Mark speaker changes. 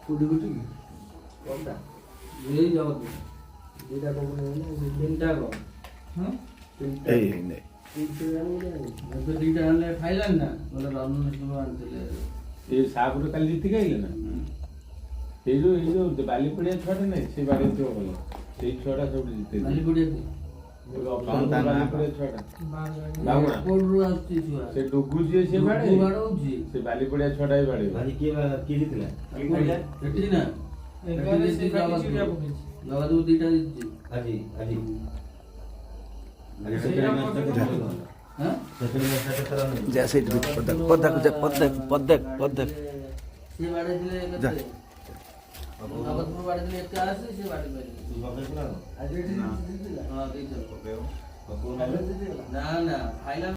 Speaker 1: কোটি কোটি কোনটা এই যাও দুইটা কম না তিনটা কম হ্যাঁ তিনটা
Speaker 2: এই নেই
Speaker 1: তিনটা তো দুইটা আনলে খাইলেন না বলে রান্না শুরু আনতে
Speaker 3: এই সাগুলো কালি দিতে গেলে না এই যে বালি পড়িয়া ছড়ে নাই সেই বাড়িতে হলো সেই ছড়া সব দিতে
Speaker 1: বালি পড়িয়েছে
Speaker 3: বালি পড়িয়া ছড়া যাও না
Speaker 1: কোড়ু আসছে ছুয়া
Speaker 3: সে ডুগু যে সে বাড়ে
Speaker 1: বাড়াউছি
Speaker 3: সে বালি পড়িয়া ছড়াই বাড়ে
Speaker 4: ভাই কি দিতলা
Speaker 1: দেখি না এখানে সে চিড়িয়া পকেছি যাওয়া দু দুইটা দিচ্ছি
Speaker 4: আজি আজি
Speaker 1: হ্যাঁ
Speaker 4: সেখানে সাথে করা নেই
Speaker 2: जैसे पद
Speaker 1: সে বাড়ি দিলে কত নগদপুর বাড়ি দিলে একটা আছে সে বাড়ি বাড়ি
Speaker 4: বাবা না
Speaker 1: আজ দিদি হ্যাঁ দিদি
Speaker 4: ওকে
Speaker 1: না না ফাইনাল